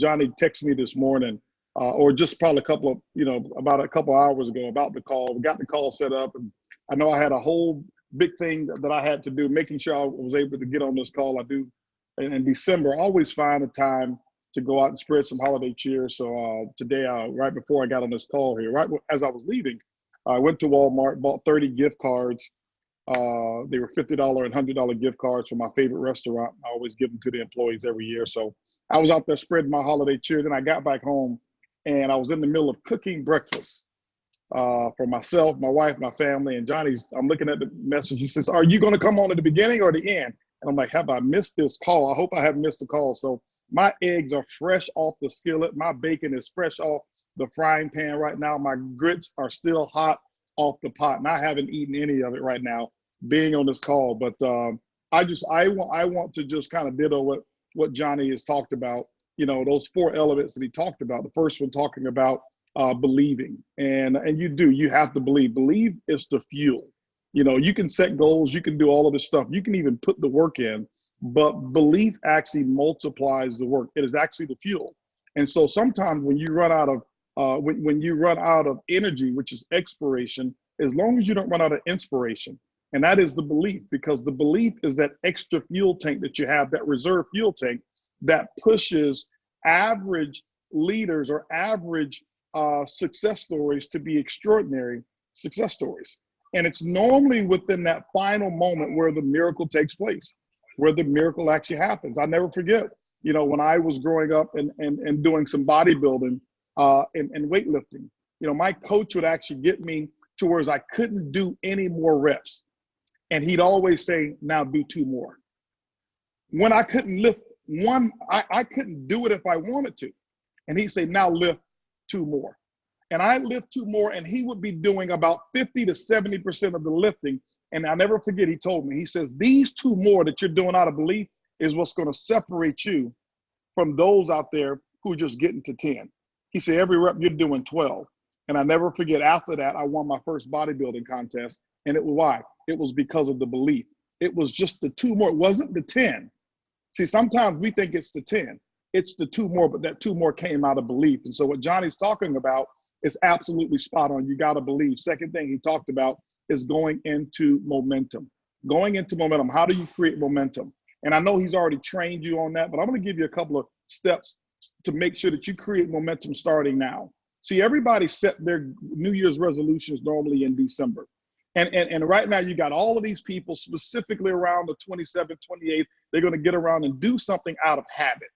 Johnny texted me this morning, or just probably about a couple hours ago about the call. We got the call set up, and I know I had a whole big thing that I had to do, making sure I was able to get on this call. I do in December, I always find a time to go out and spread some holiday cheer. So today, right before I got on this call here, right as I was leaving, I went to Walmart, bought 30 gift cards. They were $50 and $100 gift cards for my favorite restaurant. I always give them to the employees every year. So I was out there spreading my holiday cheer. Then I got back home, and I was in the middle of cooking breakfast for myself, my wife, my family. And I'm looking at the message. He says, "Are you going to come on at the beginning or the end?" And I'm like, have I missed this call? I hope I haven't missed the call. So my eggs are fresh off the skillet. My bacon is fresh off the frying pan right now. My grits are still hot off the pot, and I haven't eaten any of it right now being on this call. But I want to just kind of ditto what Johnny has talked about, those 4 elements that he talked about. The first one talking about believing. And you have to believe. Believe is the fuel. You can set goals, you can do all of this stuff, you can even put the work in, but belief actually multiplies the work. It is actually the fuel. And so sometimes when you run out of energy, which is expiration, as long as you don't run out of inspiration, and that is the belief, because the belief is that extra fuel tank that you have, that reserve fuel tank that pushes average leaders or average success stories to be extraordinary success stories. And it's normally within that final moment where the miracle takes place, where the miracle actually happens. I never forget, when I was growing up and doing some bodybuilding and weightlifting, my coach would actually get me to where I couldn't do any more reps. And he'd always say, now do 2 more. When I couldn't lift one, I couldn't do it if I wanted to. And he'd say, now lift 2 more. And I lift 2 more, and he would be doing about 50 to 70% of the lifting. And I'll never forget, he told me, he says, these 2 more that you're doing out of belief is what's going to separate you from those out there who are just getting to 10. He said, every rep you're doing 12. And I never forget, after that, I won my first bodybuilding contest. And it was why? It was because of the belief. It was just the 2 more. It wasn't the 10. See, sometimes we think it's the 10. It's the two more, but that two more came out of belief. And so what Johnny's talking about is absolutely spot on. You got to believe. Second thing he talked about is going into momentum. Going into momentum. How do you create momentum? And I know he's already trained you on that, but I'm going to give you a couple of steps to make sure that you create momentum starting now. See, everybody set their New Year's resolutions normally in December. And right now you got all of these people specifically around the 27th, 28th, they're going to get around and do something out of habit.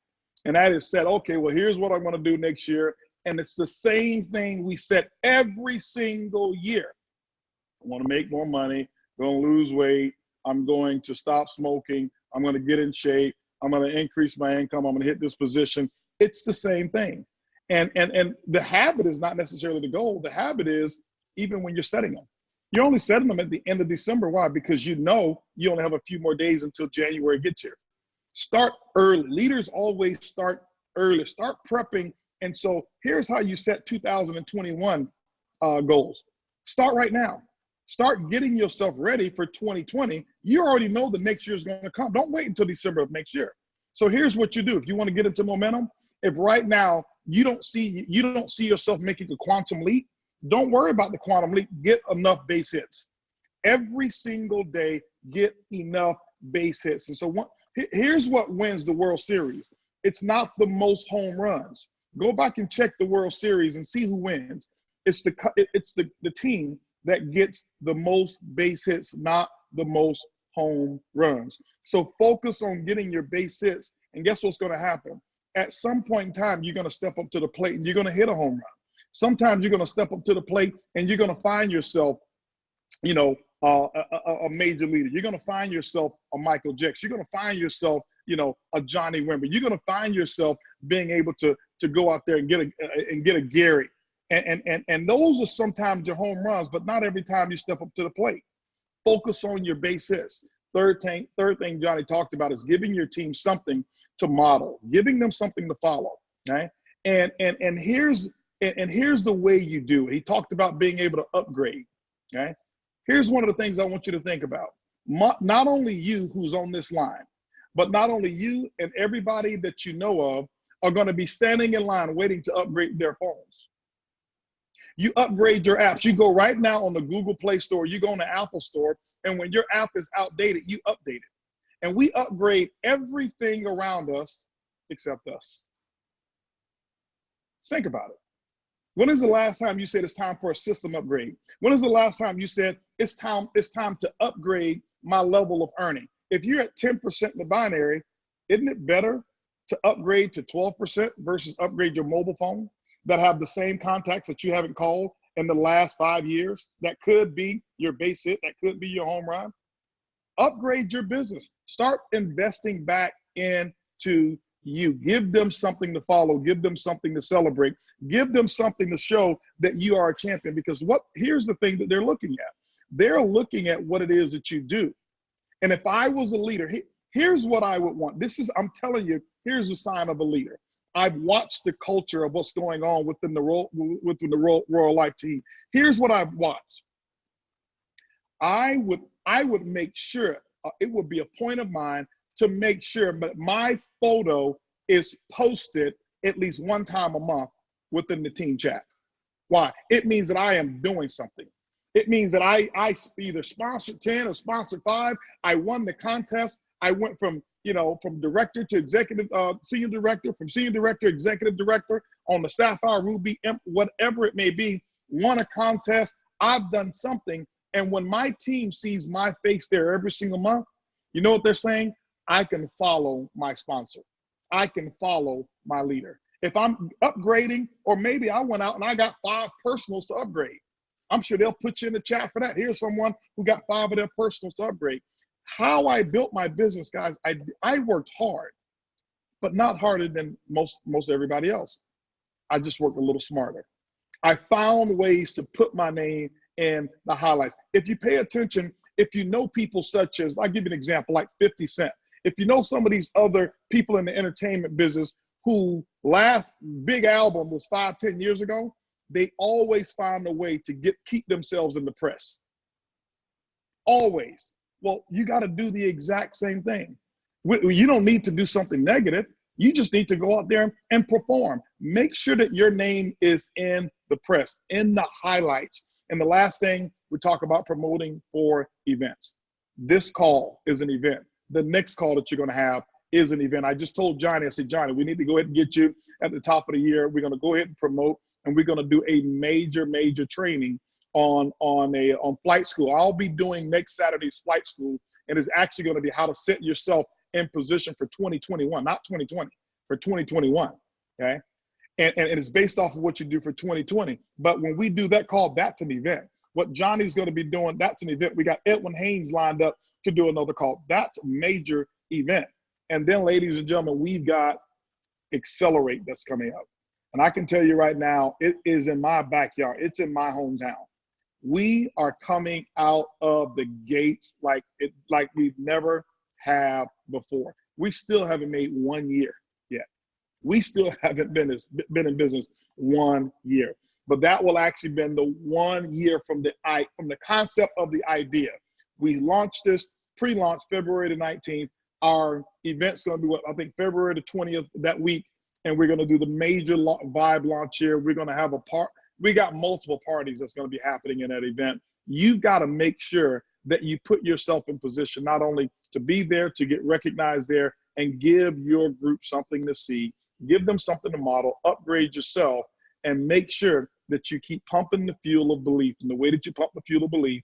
And that is said, okay, well, here's what I'm going to do next year. And it's the same thing we set every single year. I want to make more money, I'm going to lose weight, I'm going to stop smoking, I'm going to get in shape, I'm going to increase my income, I'm going to hit this position. It's the same thing. And the habit is not necessarily the goal. The habit is even when you're setting them. You're only setting them at the end of December. Why? Because you know you only have a few more days until January gets here. Start early. Leaders always start early. Start prepping. And so here's how you set 2021 goals. Start right now. Start getting yourself ready for 2020. You already know the next year is going to come. Don't wait until December of next year. So here's what you do. If you want to get into momentum, if right now you don't see yourself making a quantum leap, don't worry about the quantum leap. Get enough base hits. Every single day, get enough base hits. And so here's what wins the World Series. It's not the most home runs. Go back and check the World Series and see who wins. It's the team that gets the most base hits, not the most home runs. So focus on getting your base hits. And guess what's going to happen? At some point in time, you're going to step up to the plate and you're going to hit a home run. Sometimes you're going to step up to the plate and you're going to find yourself, a major leader. You're going to find yourself a Michael Jackson. You're going to find yourself, a Johnny Wimbrey. You're going to find yourself being able to go out there and get a Gary. And those are sometimes your home runs, but not every time you step up to the plate. Focus on your base hits. Third thing Johnny talked about is giving your team something to model, giving them something to follow. Okay, and here's the way you do it. He talked about being able to upgrade. Okay, here's one of the things I want you to think about. Not only you who's on this line, but not only you and everybody that you know of are going to be standing in line waiting to upgrade their phones. You upgrade your apps. You go right now on the Google Play Store, you go on the Apple Store, and when your app is outdated, you update it. And we upgrade everything around us except us. Think about it. When is the last time you said it's time for a system upgrade? When is the last time you said it's time to upgrade my level of earning? If you're at 10% in the binary, isn't it better to upgrade to 12% versus upgrade your mobile phone that have the same contacts that you haven't called in the last 5 years? That could be your base hit, that could be your home run. Upgrade your business. Start investing back into you. Give them something to follow. Give them something to celebrate. Give them something to show that you are a champion. Because here's the thing that they're looking at. They're looking at what it is that you do. And if I was a leader, here's what I would want. I'm telling you, here's a sign of a leader. I've watched the culture of what's going on within the Royal Life team. Here's what I've watched. I would make sure, it would be a point of mine to make sure that my photo is posted at least one time a month within the team chat. Why? It means that I am doing something. It means that I either sponsored 10 or sponsored 5. I won the contest. I went from director to executive, senior director, from senior director, executive director on the Sapphire, Ruby, whatever it may be, won a contest. I've done something. And when my team sees my face there every single month, you know what they're saying? I can follow my sponsor. I can follow my leader. If I'm upgrading, or maybe I went out and I got 5 personals to upgrade, I'm sure they'll put you in the chat for that. Here's someone who got 5 of their personals to upgrade. How I built my business, guys, I worked hard, but not harder than most everybody else. I just worked a little smarter. I found ways to put my name in the highlights. If you pay attention, if you know people such as, I'll give you an example, like 50 Cent. If you know some of these other people in the entertainment business who last big album was 5-10 years ago, they always found a way to keep themselves in the press. Always. Well, you got to do the exact same thing. You don't need to do something negative. You just need to go out there and perform. Make sure that your name is in the press, in the highlights. And the last thing, we talk about promoting for events. This call is an event. The next call that you're going to have is an event. I just told Johnny, I said, Johnny, we need to go ahead and get you at the top of the year. We're going to go ahead and promote, and we're going to do a major training on flight school. I'll be doing next Saturday's flight school, and it's actually going to be how to set yourself in position for 2021, not 2020, for 2021, okay? And it's based off of what you do for 2020. But when we do that call, that's an event. What Johnny's going to be doing, that's an event. We got Edwin Haynes lined up to do another call. That's a major event. And then, ladies and gentlemen, we've got Accelerate that's coming up. And I can tell you right now, it is in my backyard. It's in my hometown. We are coming out of the gates like we've never have before. We still haven't made 1 year yet. We still haven't been in business 1 year. But that will actually been the 1 year from the concept of the idea. We launched this pre-launch February the 19th. Our event's going to be I think February the 20th that week, and we're going to do the major vibe launch here. We're going to have we got multiple parties that's going to be happening in that event. You've got to make sure that you put yourself in position not only to be there, to get recognized there, and give your group something to see, give them something to model, upgrade yourself, and make sure that you keep pumping the fuel of belief. And the way that you pump the fuel of belief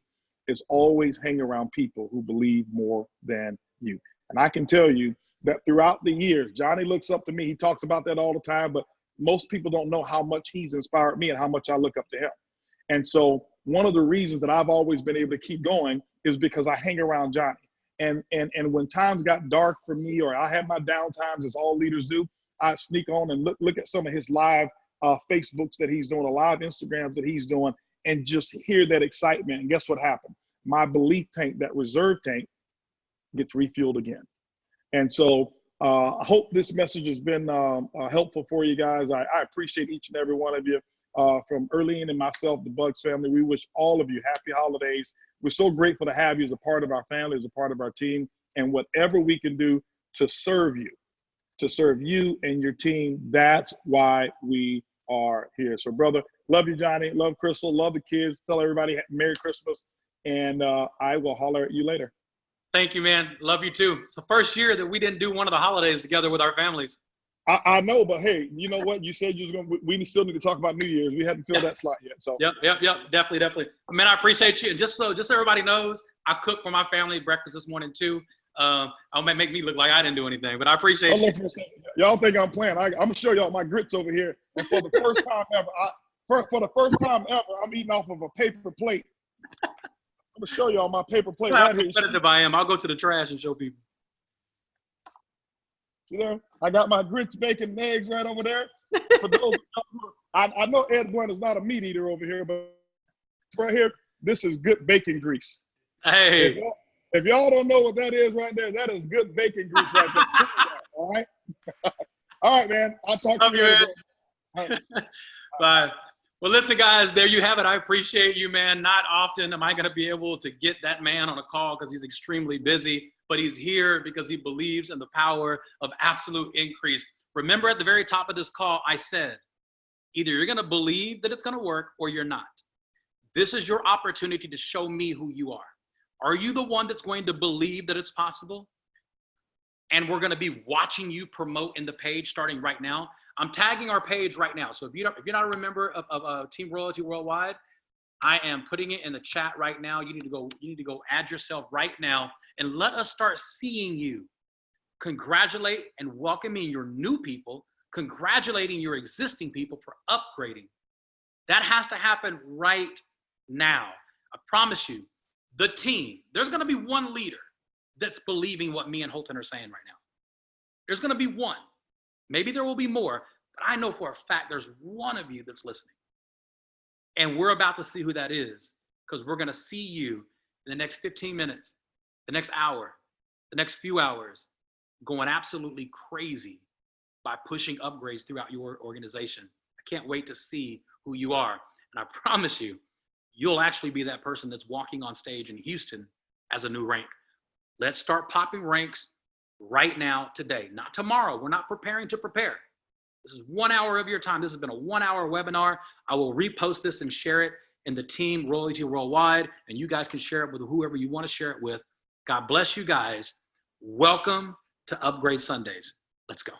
is always hang around people who believe more than you. And I can tell you that throughout the years, Johnny looks up to me. He talks about that all the time, but most people don't know how much he's inspired me and how much I look up to him. And so one of the reasons that I've always been able to keep going is because I hang around Johnny. And when times got dark for me, or I had my down times, as all leaders do, I sneak on and look at some of his live Facebooks that he's doing, a live Instagrams that he's doing, and just hear that excitement. And guess what happened? My belief tank, that reserve tank, gets refueled again. And so I hope this message has been helpful for you guys. I appreciate each and every one of you. From Erlene and myself, the Bugs family, we wish all of you happy holidays. We're so grateful to have you as a part of our family, as a part of our team, and whatever we can do to serve you and your team, that's why we are here. So, brother, love you, Johnny. Love Crystal. Love the kids. Tell everybody Merry Christmas, and I will holler at you later. Thank you, man. Love you too. It's the first year that we didn't do one of the holidays together with our families. I know, but hey, you know what? You said we still need to talk about New Year's. We hadn't filled that slot yet. So Yep. Definitely. Man, I appreciate you. And just so everybody knows, I cooked for my family breakfast this morning too. I'll make me look like I didn't do anything, but I appreciate you. Y'all think I'm playing? I'm gonna show y'all my grits over here. And for the first time ever, I'm eating off of a paper plate. I'm gonna show y'all my paper plate right here. I'll go to the trash and show people. See there? I got my grits, bacon, and eggs right over there. For those, I know Ed Blunt is not a meat eater over here, but right here, this is good bacon grease. Hey. If y'all don't know what that is right there, that is good bacon grease right there. All right? All right, man. I'll talk to you later. Right. Bye. Well, listen, guys, there you have it. I appreciate you, man. Not often am I going to be able to get that man on a call because he's extremely busy, but he's here because he believes in the power of absolute increase. Remember, at the very top of this call, I said, either you're going to believe that it's going to work or you're not. This is your opportunity to show me who you are. Are you the one that's going to believe that it's possible? And we're going to be watching you promote in the page starting right now. I'm tagging our page right now. So if you're not a member of Team Royalty Worldwide, I am putting it in the chat right now. You need to go add yourself right now and let us start seeing you. Congratulate and welcoming your new people, congratulating your existing people for upgrading. That has to happen right now. I promise you, the team, there's going to be one leader that's believing what me and Holton are saying right now. There's going to be one. Maybe there will be more, but I know for a fact there's one of you that's listening. And we're about to see who that is, because we're going to see you in the next 15 minutes, the next hour, the next few hours, going absolutely crazy by pushing upgrades throughout your organization. I can't wait to see who you are. And I promise you, you'll actually be that person that's walking on stage in Houston as a new rank. Let's start popping ranks. right now, today, not tomorrow. We're not preparing to prepare. This is 1 hour of your time. This has been a 1 hour webinar. I will repost this and share it in the team Royalty Worldwide, and you guys can share it with whoever you want to share it with. God bless you guys. Welcome to Upgrade Sundays. Let's go.